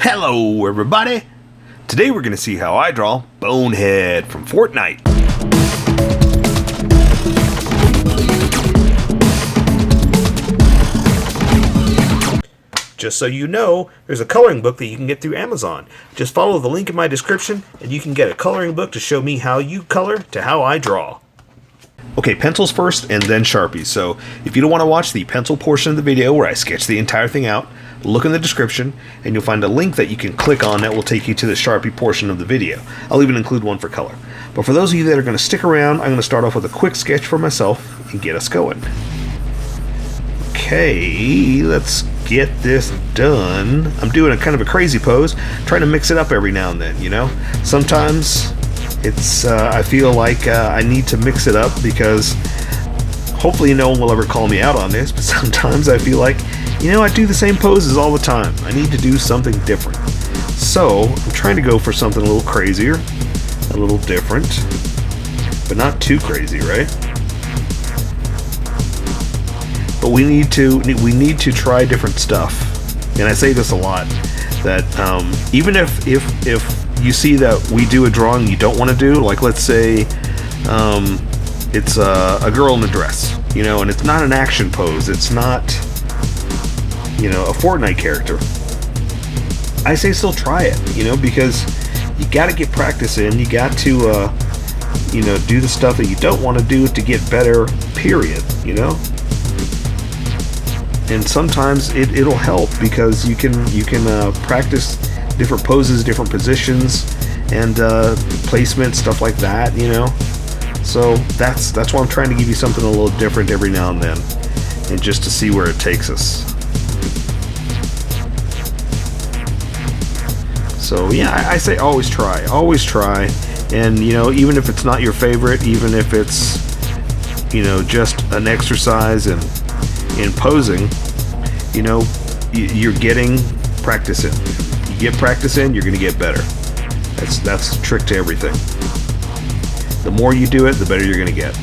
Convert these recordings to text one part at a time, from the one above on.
Hello everybody! Today we're going to see how I draw Bonehead from Fortnite. Just so you know, there's a coloring book that you can get through Amazon. Just follow the link in my description and you can get a coloring book to show me how you color to how I draw. Okay, pencils first and then Sharpies. So if you don't want to watch the pencil portion of the video where I sketch the entire thing out, look in the description and you'll find a link that you can click on that will take you to the Sharpie portion of the video. I'll even include one for color. But for those of you that are going to stick around, I'm going to start off with a quick sketch for myself and get us going. Okay, let's get this done. I'm doing a kind of a crazy pose, trying to mix it up every now and then, you know? Sometimes it's, I feel like I need to mix it up because hopefully no one will ever call me out on this, but sometimes I feel like, you know, I do the same poses all the time. I need to do something different. So, I'm trying to go for something a little crazier, a little different, but not too crazy, right? But we need to try different stuff. And I say this a lot, that even if you see that we do a drawing you don't want to do, like let's say it's a girl in a dress, you know, and it's not an action pose, it's not, you know, a Fortnite character, I say still try it, you know, because you got to get practice in, you got to you know, do the stuff that you don't want to do to get better, period, you know. And sometimes it'll help because you can practice different poses, different positions, and placement, stuff like that, you know. So that's why I'm trying to give you something a little different every now and then, and just to see where it takes us. So yeah, I say always try, and you know, even if it's not your favorite, even if it's, you know, just an exercise in posing, you know, you're getting practice in. You get practice in, you're gonna get better. That's the trick to everything. The more you do it, the better you're gonna get.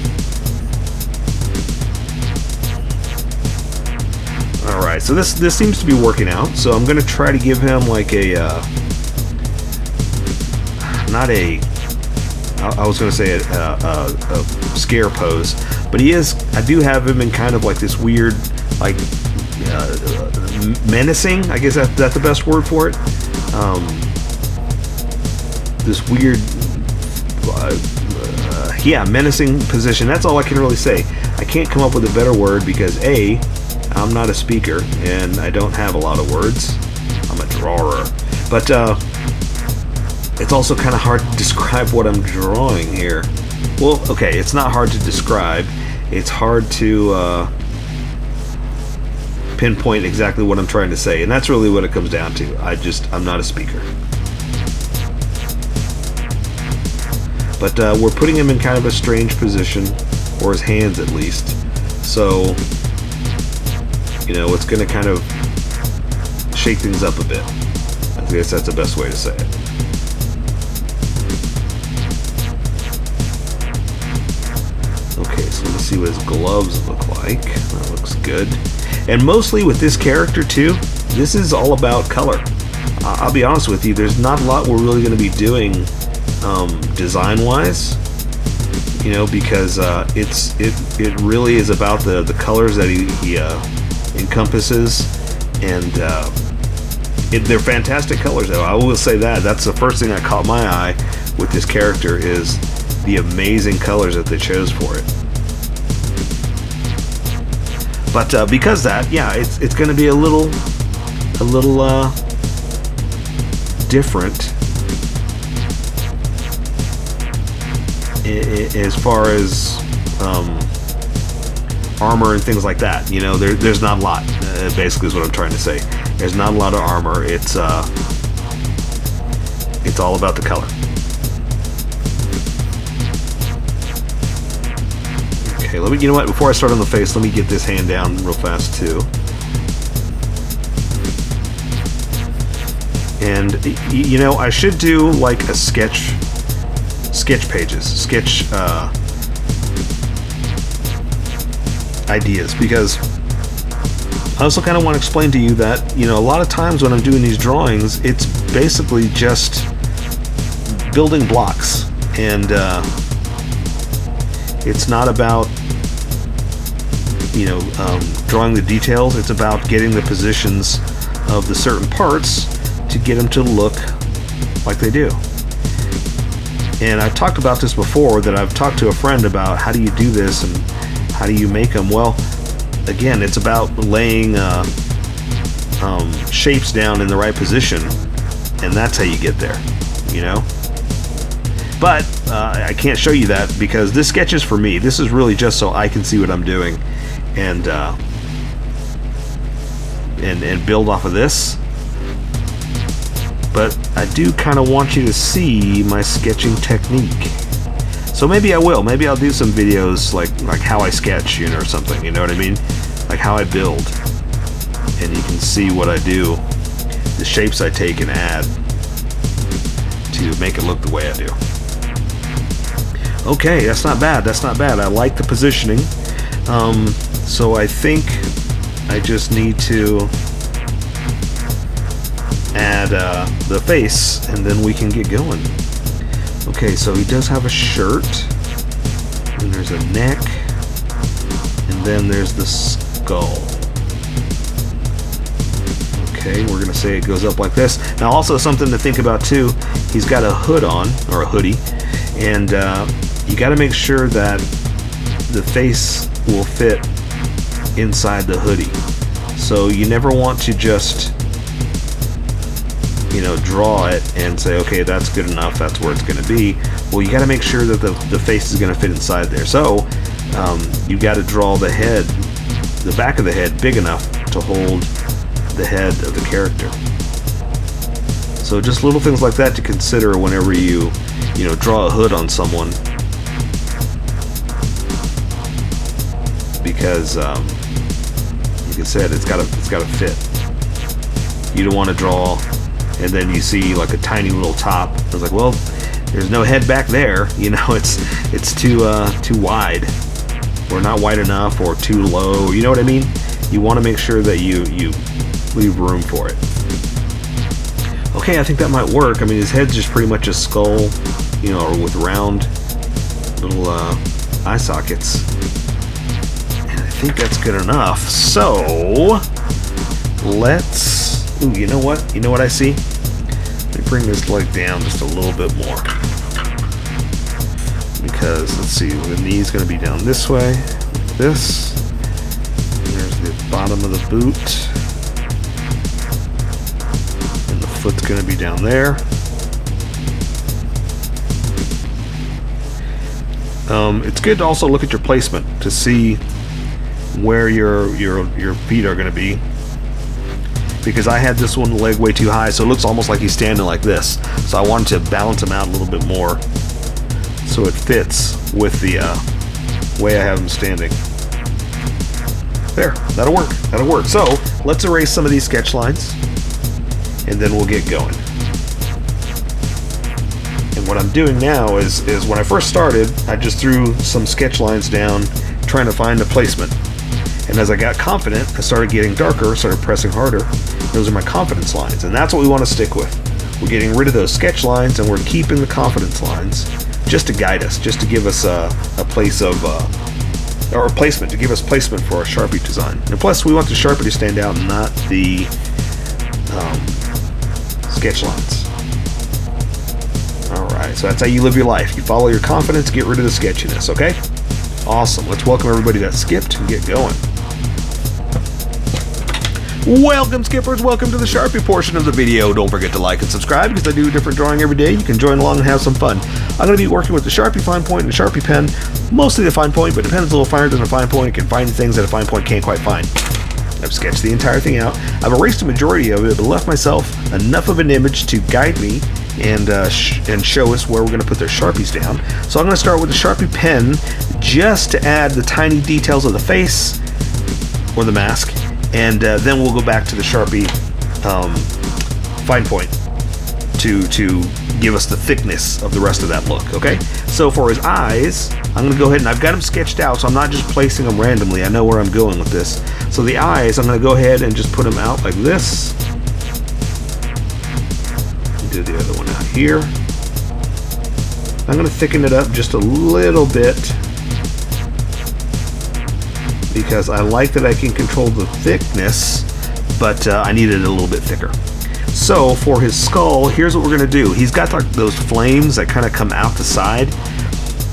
All right, so this seems to be working out. So I'm gonna try to give him like a I was gonna say a scare pose, but I do have him in kind of like this weird, like menacing, I guess that's the best word for it. This weird, yeah, menacing position. That's all I can really say. I can't come up with a better word because A, I'm not a speaker and I don't have a lot of words. I'm a drawer. But it's also kind of hard to describe what I'm drawing here. Well, okay, it's not hard to describe. It's hard to pinpoint exactly what I'm trying to say, and that's really what it comes down to. I'm not a speaker. But we're putting him in kind of a strange position, or his hands at least. So, you know, it's going to kind of shake things up a bit. I guess that's the best way to say it. Okay, so let's see what his gloves look like. That looks good. And mostly with this character too, this is all about color. I'll be honest with you, there's not a lot we're really going to be doing design-wise, you know, because it really is about the colors that he encompasses, and they're fantastic colors though. I will say that's the first thing that caught my eye with this character is the amazing colors that they chose for it. But because that, yeah, it's going to be a little different as far as armor and things like that. You know, there's not a lot. Basically, is what I'm trying to say. There's not a lot of armor. It's all about the color. Okay, you know what, before I start on the face, let me get this hand down real fast too. And, you know, I should do like a sketch pages, ideas, because I also kind of want to explain to you that, you know, a lot of times when I'm doing these drawings, it's basically just building blocks, and it's not about, you know, drawing the details. It's about getting the positions of the certain parts to get them to look like they do. And I've talked about this before, that I've talked to a friend about how do you do this and how do you make them. Well, again, it's about laying shapes down in the right position, and that's how you get there, you know. But I can't show you that because this sketch is for me. This is really just so I can see what I'm doing and build off of this. But I do kind of want you to see my sketching technique. So maybe I will. Maybe I'll do some videos like how I sketch, you know, or something. You know what I mean? Like how I build, and you can see what I do, the shapes I take and add to make it look the way I do. Okay, that's not bad. That's not bad. I like the positioning. So I think I just need to add the face, and then we can get going. Okay, so he does have a shirt, and there's a neck, and then there's the skull. Okay, we're gonna say it goes up like this. Now, also something to think about too, he's got a hood on, or a hoodie, and you got to make sure that the face will fit inside the hoodie. So you never want to just, you know, draw it and say, okay, that's good enough, that's where it's going to be. Well, you got to make sure that the face is going to fit inside there. So you got to draw the head, the back of the head, big enough to hold the head of the character. So just little things like that to consider whenever you know, draw a hood on someone, because like I said, it's got to fit. You don't want to draw and then you see like a tiny little top. It's like, well, there's no head back there, you know. It's too wide, or not wide enough, or too low, you know what I mean? You want to make sure that you leave room for it. Okay, I think that might work. I mean, his head's just pretty much a skull, you know, or with round little eye sockets. And I think that's good enough. So let's, ooh, you know what? You know what I see? Let me bring this leg down just a little bit more. Because, let's see, the knee's going to be down this way, like this. And there's the bottom of the boot. And the foot's going to be down there. It's good to also look at your placement to see where your feet are going to be, because I had this one leg way too high, so it looks almost like he's standing like this. So I wanted to balance him out a little bit more so it fits with the way I have him standing. There, that'll work. That'll work. So let's erase some of these sketch lines, and then we'll get going. And what I'm doing now is when I first started, I just threw some sketch lines down trying to find the placement. And as I got confident, I started getting darker, started pressing harder. Those are my confidence lines, and that's what we want to stick with. We're getting rid of those sketch lines, and we're keeping the confidence lines just to guide us, just to give us a place of, or a placement, to give us placement for our Sharpie design. And plus, we want the Sharpie to stand out, not the sketch lines. Alright, so that's how you live your life. You follow your confidence, get rid of the sketchiness, okay? Awesome. Let's welcome everybody that skipped and get going. Welcome, skippers. Welcome to the Sharpie portion of the video. Don't forget to like and subscribe, because I do a different drawing every day. You can join along and have some fun. I'm going to be working with the Sharpie fine point and the Sharpie pen, mostly the fine point, but the pen's a little finer than a fine point. It can find things that a fine point can't quite find. I've sketched the entire thing out. I've erased a majority of it, but left myself enough of an image to guide me and show us where we're going to put their Sharpies down. So I'm going to start with the Sharpie pen just to add the tiny details of the face or the mask, and then we'll go back to the Sharpie fine point to give us the thickness of the rest of that look. Okay, so for his eyes, I'm going to go ahead and I've got them sketched out, so I'm not just placing them randomly. I know where I'm going with this. So the eyes, I'm going to go ahead and just put them out like this. Do the other one out here. I'm going to thicken it up just a little bit because I like that I can control the thickness, but I need it a little bit thicker. So for his skull, here's what we're going to do. He's got like those flames that kind of come out the side.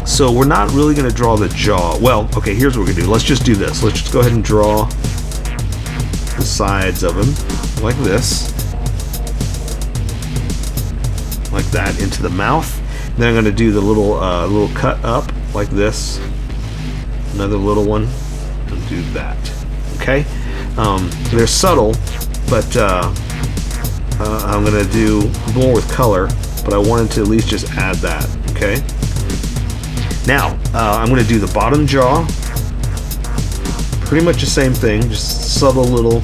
So we're not really going to draw the jaw. Well, okay, here's what we're going to do. Let's just do this. Let's just go ahead and draw the sides of him like this. Like that into the mouth. Then I'm going to do the little cut up like this. Another little one. And do that. Okay? They're subtle, but I'm going to do more with color, but I wanted to at least just add that. Okay? Now, I'm going to do the bottom jaw. Pretty much the same thing, just subtle little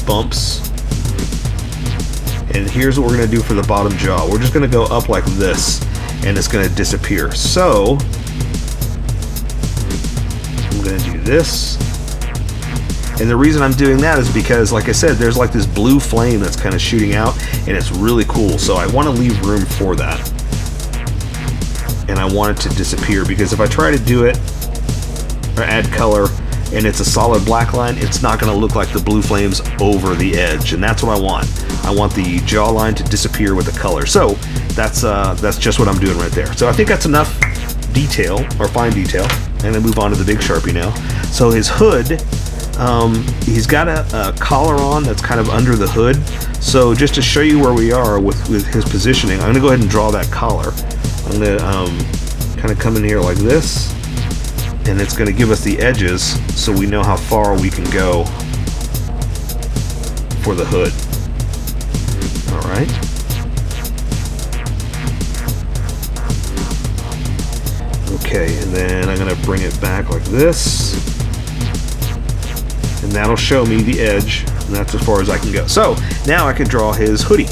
bumps. And here's what we're going to do for the bottom jaw. We're just going to go up like this, and it's going to disappear. So, I'm going to do this. And the reason I'm doing that is because, like I said, there's like this blue flame that's kind of shooting out, and it's really cool. So I want to leave room for that. And I want it to disappear, because if I try to do it or add color and it's a solid black line, it's not going to look like the blue flames over the edge, and that's what I want. I want the jawline to disappear with the color. So that's just what I'm doing right there. So I think that's enough detail, or fine detail. I'm going to move on to the big Sharpie now. So his hood, he's got a collar on that's kind of under the hood. So just to show you where we are with his positioning, I'm going to go ahead and draw that collar. I'm going to kind of come in here like this, and it's going to give us the edges so we know how far we can go for the hood. Alright. Okay, and then I'm going to bring it back like this, and that'll show me the edge, and that's as far as I can go. So now I can draw his hoodie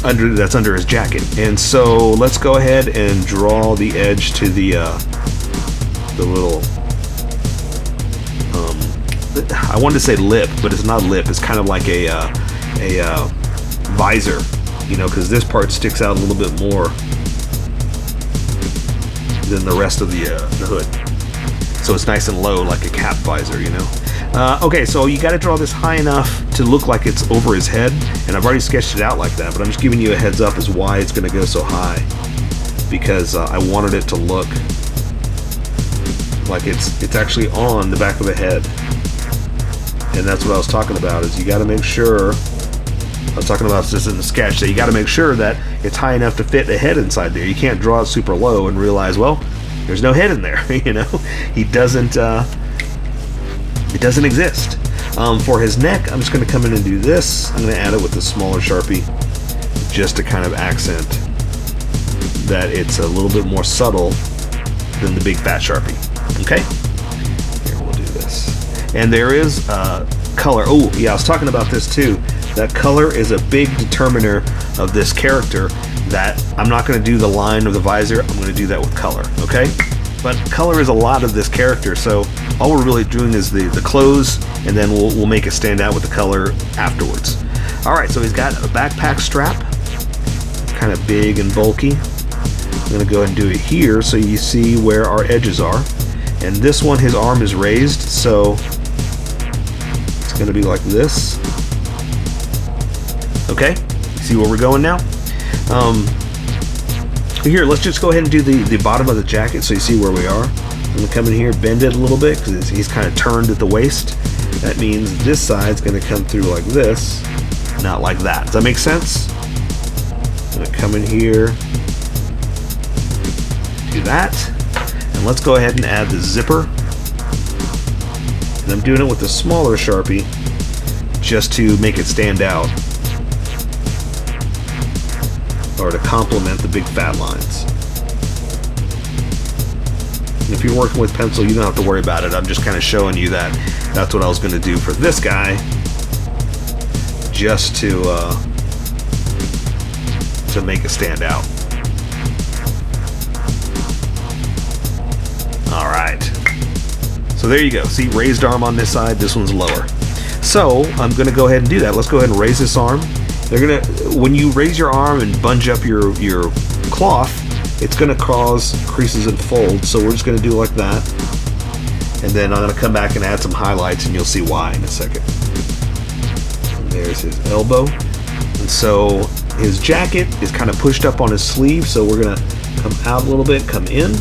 that's under his jacket. And so let's go ahead and draw the edge to the little I wanted to say lip, but it's not lip. It's kind of like a visor, you know, because this part sticks out a little bit more than the rest of the hood. So it's nice and low, like a cap visor, you know. Okay, so you got to draw this high enough to look like it's over his head, and I've already sketched it out like that, but I'm just giving you a heads up as why it's going to go so high, because I wanted it to look like it's actually on the back of the head. And that's what I was talking about, is you got to make sure, I was talking about this in the sketch, that you got to make sure that it's high enough to fit a head inside there. You can't draw it super low and realize, well, there's no head in there, you know. It doesn't exist. For his neck, I'm just going to come in and do this. I'm going to add it with the smaller Sharpie, just to kind of accent that it's a little bit more subtle than the big fat Sharpie. Okay? Here, we'll do this. And there is color. Oh, yeah, I was talking about this too. That color is a big determiner of this character, that I'm not going to do the line or the visor. I'm going to do that with color. Okay? But color is a lot of this character, so all we're really doing is the clothes, and then we'll make it stand out with the color afterwards. Alright, so he's got a backpack strap. It's kind of big and bulky. I'm going to go ahead and do it here so you see where our edges are. And this one, his arm is raised, so it's going to be like this. Okay, see where we're going now? Here, let's just go ahead and do the bottom of the jacket so you see where we are. I'm going to come in here, bend it a little bit, because he's kind of turned at the waist. That means this side's going to come through like this, not like that. Does that make sense? I'm going to come in here, do that, and let's go ahead and add the zipper. And I'm doing it with a smaller Sharpie just to make it stand out, or to complement the big fat lines. And if you're working with pencil, you don't have to worry about it. I'm just kind of showing you that that's what I was going to do for this guy, just to to make it stand out. All right. So there you go. See, raised arm on this side, this one's lower. So I'm going to go ahead and do that. Let's go ahead and raise this arm. When you raise your arm and bunge up your cloth, it's going to cause creases and folds. So we're just going to do like that. And then I'm going to come back and add some highlights, and you'll see why in a second. And there's his elbow. And so his jacket is kind of pushed up on his sleeve. So we're going to come out a little bit, come in.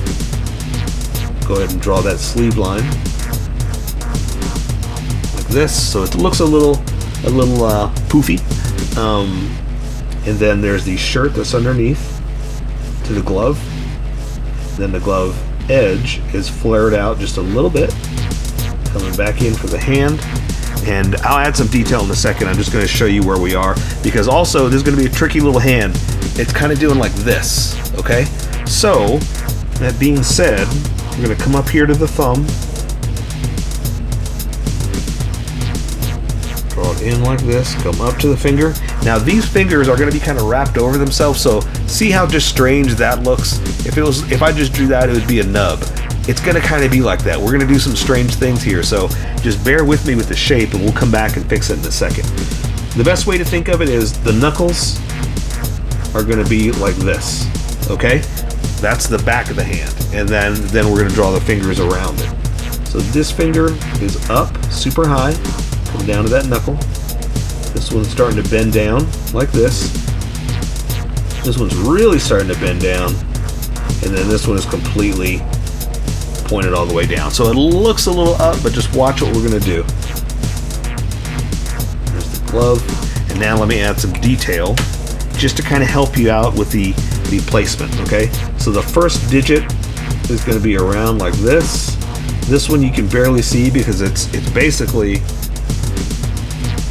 Go ahead and draw that sleeve line like this, so it looks a little poofy. And then there's the shirt that's underneath to the glove. Then the glove edge is flared out just a little bit, coming back in for the hand. And I'll add some detail in a second. I'm just going to show you where we are, because also there's going to be a tricky little hand. It's kind of doing like this, okay? So that being said, we're going to come up here to the thumb, draw it in like this, come up to the finger. Now these fingers are going to be kind of wrapped over themselves, so see how just strange that looks? If I just drew that, it would be a nub. It's going to kind of be like that. We're going to do some strange things here, so just bear with me with the shape, and we'll come back and fix it in a second. The best way to think of it is the knuckles are going to be like this, okay? That's the back of the hand, and then we're going to draw the fingers around it. So this finger is up super high, come down to that knuckle. This one's starting to bend down like this. This one's really starting to bend down, and then this one is completely pointed all the way down. So it looks a little up, but just watch what we're going to do. There's the glove, and now let me add some detail just to kind of help you out with the placement, okay? So the first digit is going to be around like this. This one you can barely see because it's basically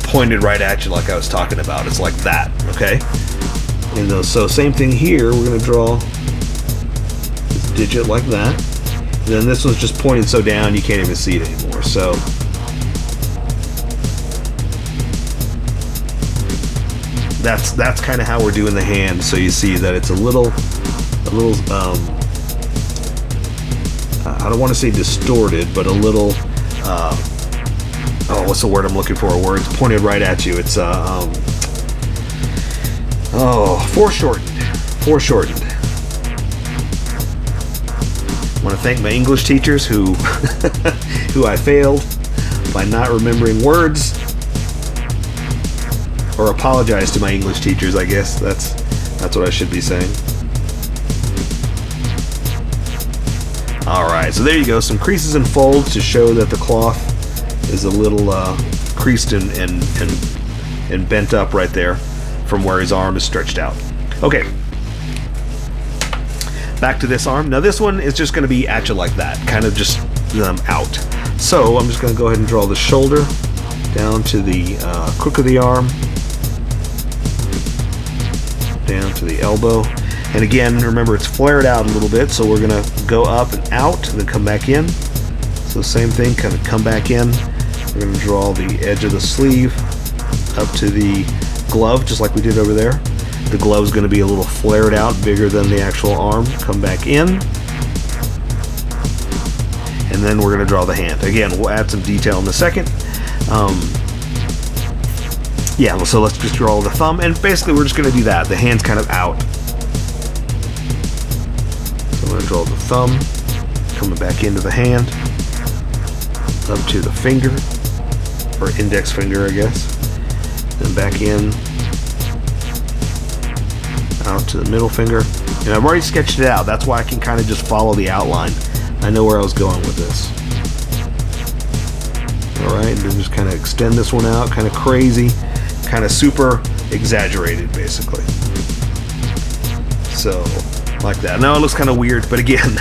pointed right at you like I was talking about. It's like that, okay? And so same thing here, we're going to draw this digit like that. And then this one's just pointed so down you can't even see it anymore. So that's kind of how we're doing the hand. So you see that it's a little I don't want to say distorted, but a little what's the word I'm looking for? Where it's pointed right at you. It's foreshortened. I want to thank my English teachers who I failed by not remembering words, or apologize to my English teachers. I guess that's what I should be saying. All right, so there you go, some creases and folds to show that the cloth is a little creased and bent up right there from where his arm is stretched out. Okay, back to this arm. Now this one is just going to be at you like that, kind of just out. So I'm just going to go ahead and draw the shoulder down to the crook of the arm, down to the elbow. And again, remember it's flared out a little bit, so we're going to go up and out and then come back in. So same thing, kind of come back in. We're going to draw the edge of the sleeve up to the glove, just like we did over there. The glove's going to be a little flared out, bigger than the actual arm. Come back in. And then we're going to draw the hand. Again, we'll add some detail in a second. Yeah, so let's just draw the thumb, and basically we're just going to do that. The hand's kind of out. So I'm going to draw the thumb, coming back into the hand, up to the finger, or index finger, I guess. Then back in, out to the middle finger. And I've already sketched it out. That's why I can kind of just follow the outline. I know where I was going with this. Alright, and then just kind of extend this one out, kind of crazy, kind of super exaggerated, basically. So, like that. Now it looks kind of weird, but again,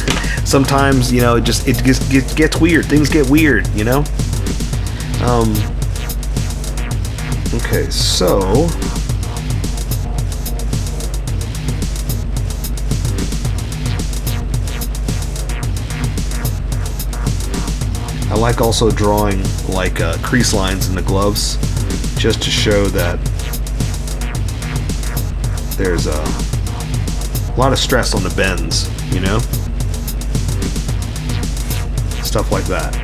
sometimes, you know, it gets weird. Things get weird, you know? Okay, so I like also drawing like crease lines in the gloves, just to show that there's a lot of stress on the bends, you know? Stuff like that.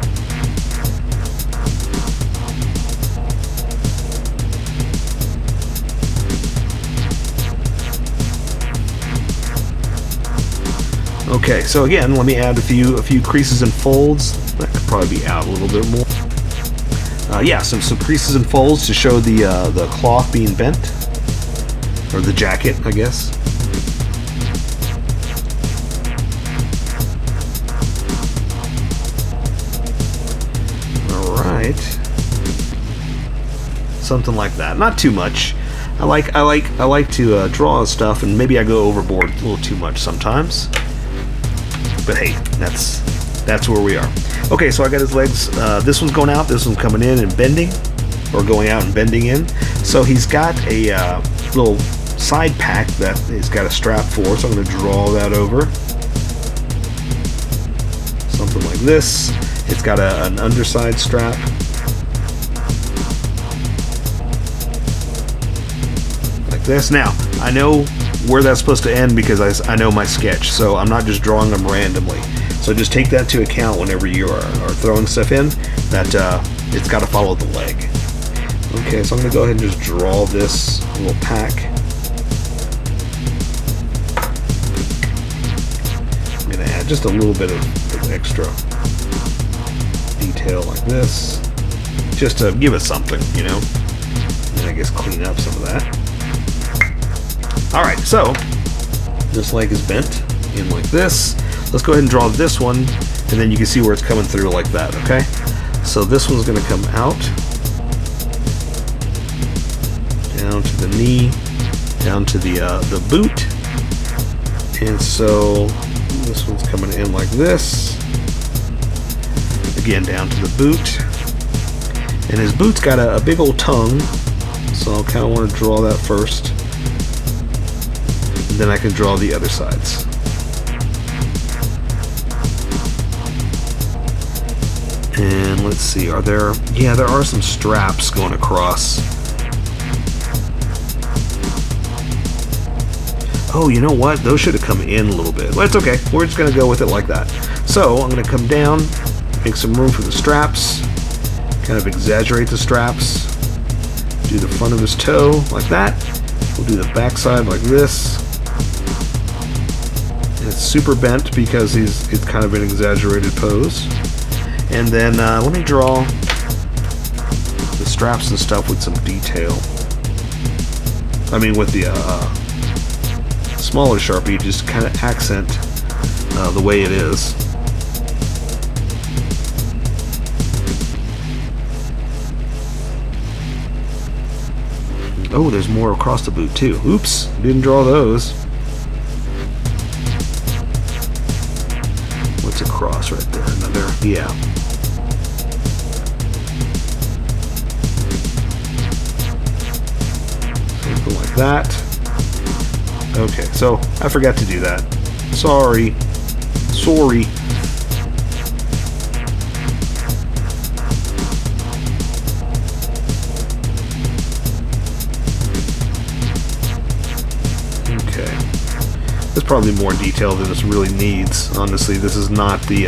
Okay, so again, let me add a few creases and folds. That could probably be out a little bit more. Yeah, some creases and folds to show the cloth being bent, or the jacket, I guess. All right, something like that. Not too much. I like to draw stuff, and maybe I go overboard a little too much sometimes. But hey, that's where we are. Okay, so I got his legs. This one's going out. This one's coming in and bending, or going out and bending in. So he's got a little side pack that he's got a strap for. So I'm going to draw that over. Something like this. It's got an underside strap. Like this. Now, I know where that's supposed to end because I know my sketch, so I'm not just drawing them randomly. So just take that into account whenever you are throwing stuff in, that it's got to follow the leg. Okay, so I'm going to go ahead and just draw this little pack. I'm going to add just a little bit of extra detail like this, just to give it something, you know, and I guess clean up some of that. Alright, so this leg is bent in like this. Let's go ahead and draw this one, and then you can see where it's coming through like that, okay? So this one's going to come out, down to the knee, down to the boot, and so this one's coming in like this, again down to the boot, and his boot's got a big old tongue, so I'll kind of want to draw that first. Then I can draw the other sides. And let's see, there are some straps going across. Oh, you know what? Those should have come in a little bit. Well, it's okay. We're just going to go with it like that. So I'm going to come down, make some room for the straps, kind of exaggerate the straps, do the front of his toe like that. We'll do the back side like this. It's super bent because it's kind of an exaggerated pose. And then let me draw the straps and stuff with some detail. I mean, with the smaller Sharpie, just kind of accent the way it is. Oh, there's more across the boot too. Oops, didn't draw those. What's across right there? Another, yeah. Something like that. Okay, so I forgot to do that. Sorry. Okay. There's probably more detail than this really needs. Honestly, this is not the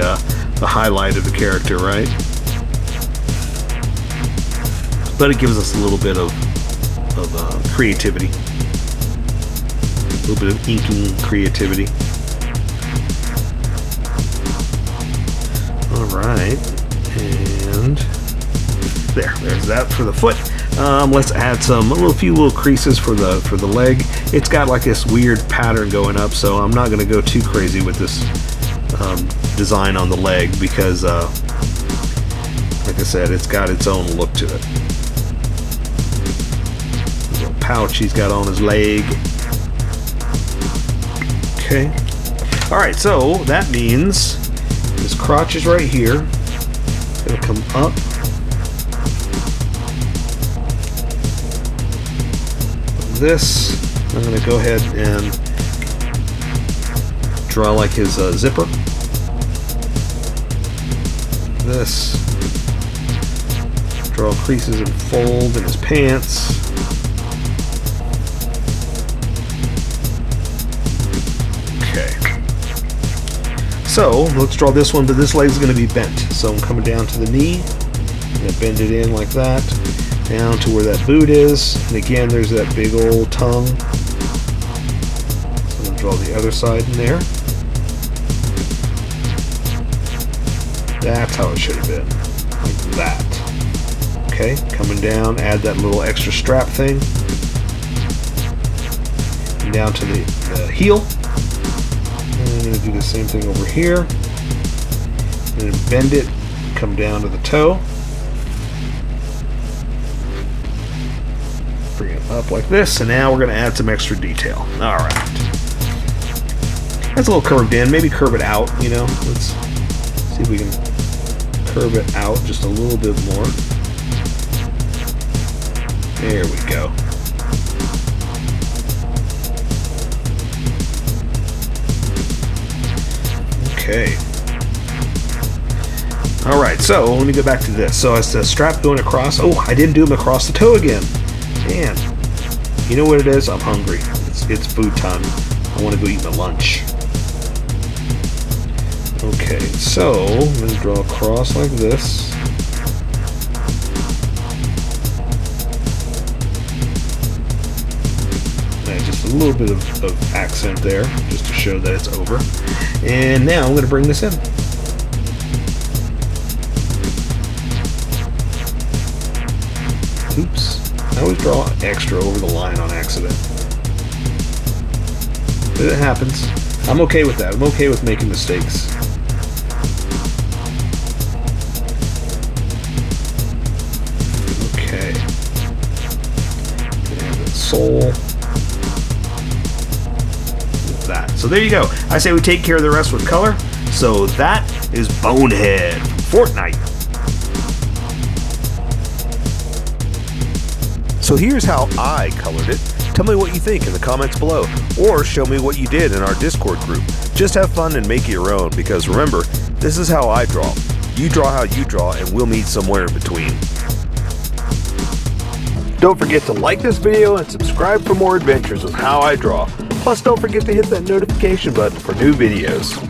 highlight of the character, right? But it gives us a little bit of creativity. A little bit of inking creativity. Alright. And there's that for the foot. Let's add a few little creases for the leg. It's got like this weird pattern going up, so I'm not going to go too crazy with this design on the leg because, like I said, it's got its own look to it. Little pouch he's got on his leg. Okay. All right, so that means his crotch is right here. It's going to come up. This, I'm going to go ahead and draw like his zipper. This, draw creases and fold in his pants. So let's draw this one, but this leg's going to be bent. So I'm coming down to the knee, I'm going to bend it in like that, down to where that boot is, and again there's that big old tongue. So I'm going to draw the other side in there. That's how it should have been, like that. Okay, coming down, add that little extra strap thing, and down to the heel. I'm going to do the same thing over here, and then bend it, come down to the toe, bring it up like this, and now we're going to add some extra detail. Alright. That's a little curved in, maybe curve it out, you know. Let's see if we can curve it out just a little bit more. There we go. Okay. Alright, so let me go back to this. So it's the strap going across. Oh, I didn't do them across the toe again. Man. You know what it is? I'm hungry. It's food time. I want to go eat my lunch. Okay, so I'm going to draw across like this. And just a little bit of accent there, just to show that it's over. And now I'm going to bring this in. Oops. I always draw extra over the line on accident. But it happens. I'm okay with that. I'm okay with making mistakes. Okay. And the sole. That. So there you go. I say we take care of the rest with color. So that is Bonehead from Fortnite. So here's how I colored it. Tell me what you think in the comments below, or show me what you did in our Discord group. Just have fun and make it your own, because remember, this is how I draw. You draw how you draw, and we'll meet somewhere in between. Don't forget to like this video and subscribe for more adventures with How I Draw. Plus, don't forget to hit that notification button for new videos.